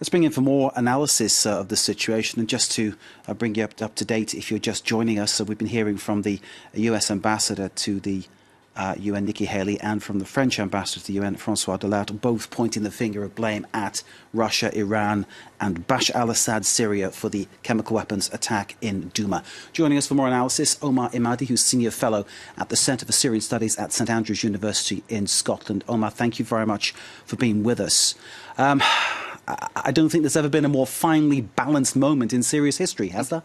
Let's bring in for more analysis of the situation, and just to bring you up to date if you're just joining us. So we've been hearing from the US ambassador to the UN, Nikki Haley, and from the French ambassador to the UN, Francois Delattre, both pointing the finger of blame at Russia, Iran and Bashar al-Assad, Syria, for the chemical weapons attack in Douma. Joining us for more analysis, Omar Imadi, who's Senior Fellow at the Centre for Syrian Studies at St Andrews University in Scotland. Omar, thank you very much for being with us. I don't think there's ever been a more finely balanced moment in Syria's history, has there?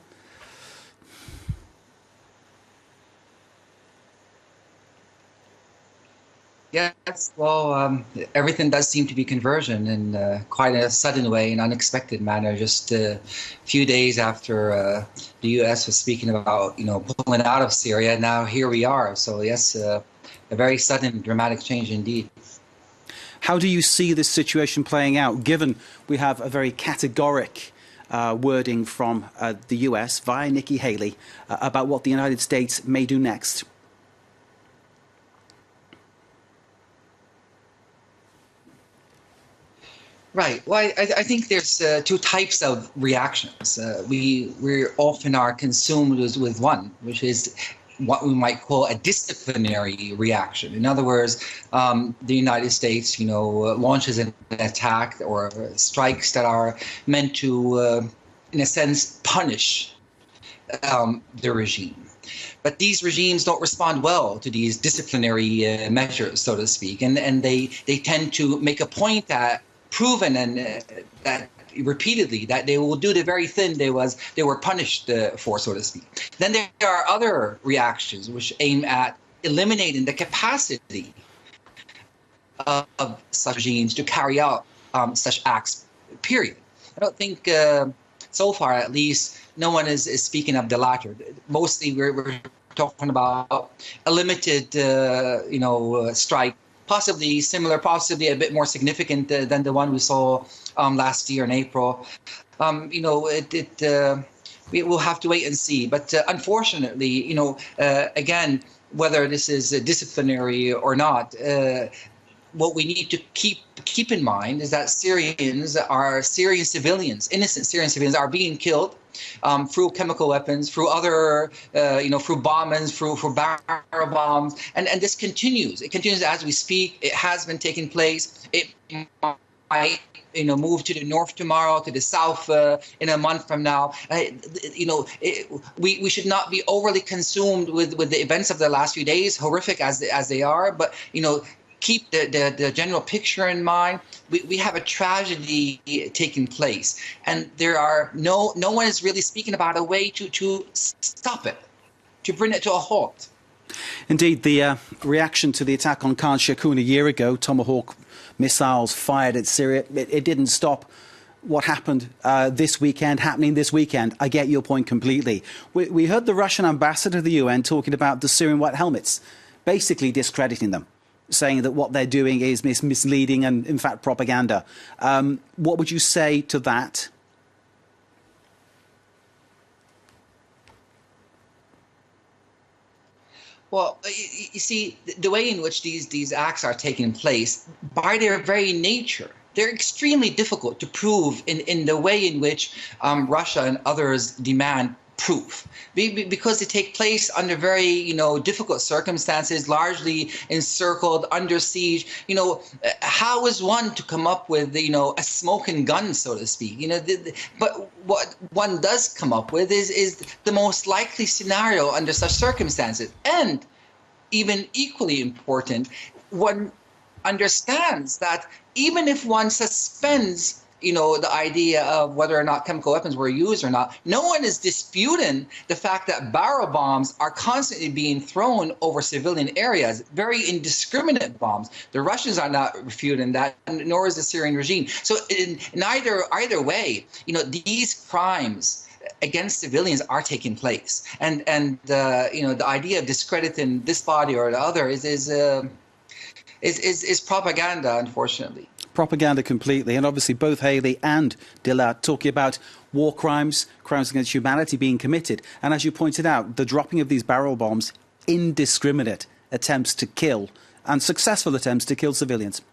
Yes, well, everything does seem to be conversion in quite a sudden way, an unexpected manner. Just a few days after the U.S. was speaking about, pulling out of Syria, now here we are. So yes, a very sudden, dramatic change indeed. How do you see this situation playing out, given we have a very categoric wording from the US via Nikki Haley about what the United States may do next? Right. Well, I think there's two types of reactions. We often are consumed with one, which is what we might call a disciplinary reaction. In other words, the United States, launches an attack or strikes that are meant to, in a sense, punish the regime. But these regimes don't respond well to these disciplinary measures, so to speak, and they tend to make a point at proven and that repeatedly that they will do the very thing they were punished for, so to speak. Then there are other reactions which aim at eliminating the capacity of such regimes to carry out such acts, period. I don't think, so far at least, no one is speaking of the latter. Mostly we're talking about a limited, strike, possibly similar, possibly a bit more significant than the one we saw last year in April. We will have to wait and see. But unfortunately, again, whether this is disciplinary or not, what we need to keep in mind is that Syrian civilians, innocent Syrian civilians, are being killed through chemical weapons, through other, through bombings, through barrel bombs, and this continues. It continues as we speak. It has been taking place. It might, move to the north tomorrow, to the south in a month from now. We should not be overly consumed with the events of the last few days, horrific as they are, but keep the general picture in mind. We have a tragedy taking place, and there are no one is really speaking about a way to stop it, to bring it to a halt. Indeed, the reaction to the attack on Khan Sheikhoun a year ago, Tomahawk missiles fired at Syria, it didn't stop what happened happening this weekend. I get your point completely. We heard the Russian ambassador to the UN talking about the Syrian white helmets, basically discrediting them, saying that what they're doing is misleading and, in fact, propaganda. What would you say to that? Well, you see, the way in which these acts are taking place, by their very nature, they're extremely difficult to prove in the way in which Russia and others demand proof, because they take place under very difficult circumstances, largely encircled, under siege. How is one to come up with a smoking gun, so to speak? But what one does come up with is the most likely scenario under such circumstances. And even equally important, one understands that even if one suspends the idea of whether or not chemical weapons were used or not, no one is disputing the fact that barrel bombs are constantly being thrown over civilian areas, very indiscriminate bombs. The Russians are not refuting that, nor is the Syrian regime. So in either way, these crimes against civilians are taking place, and the idea of discrediting this body or the other is propaganda, unfortunately. Propaganda completely. And obviously both Haley and Delattre talking about war crimes, crimes against humanity being committed. And as you pointed out, the dropping of these barrel bombs, indiscriminate attempts to kill and successful attempts to kill civilians.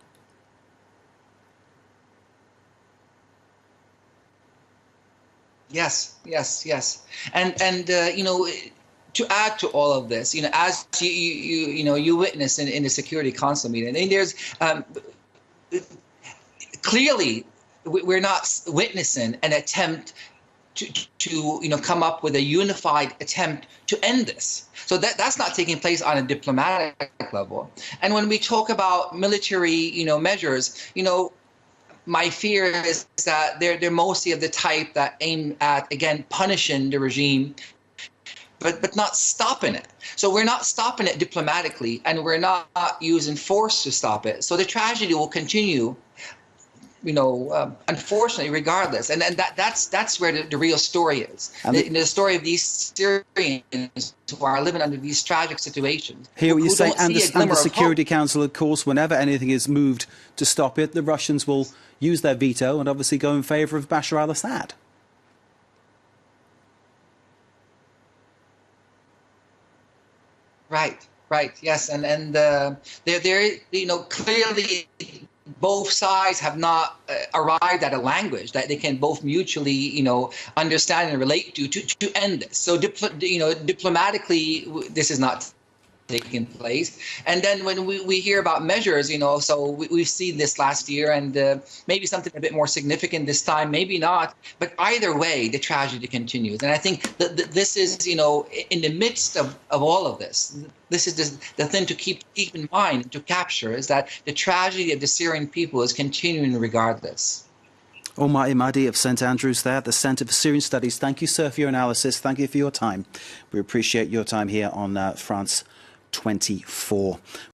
Yes, yes, yes. And you know, to add to all of this, you know, as you witness in the Security Council meeting, and there's clearly we're not witnessing an attempt to come up with a unified attempt to end this. So that's not taking place on a diplomatic level. And when we talk about military measures, my fear is that they're mostly of the type that aim at, again, punishing the regime, but not stopping it. So we're not stopping it diplomatically, and we're not using force to stop it. So the tragedy will continue, unfortunately, regardless. And that's where the real story is. The story of these Syrians who are living under these tragic situations. Hear what you say, and the Security hope. Council, of course, whenever anything is moved to stop it, the Russians will use their veto and obviously go in favour of Bashar al-Assad. Right, yes, and there, clearly both sides have not arrived at a language that they can both mutually, understand and relate to end this. So, diplomatically, this is not taking place. And then when we hear about measures, so we've seen this last year, and maybe something a bit more significant this time, maybe not. But either way, the tragedy continues. And I think that this is, in the midst of all of this, this is the thing to keep in mind, to capture, is that the tragedy of the Syrian people is continuing regardless. Almighty Mahdi of St Andrews there at the Centre for Syrian Studies. Thank you, sir, for your analysis. Thank you for your time. We appreciate your time here on France 24.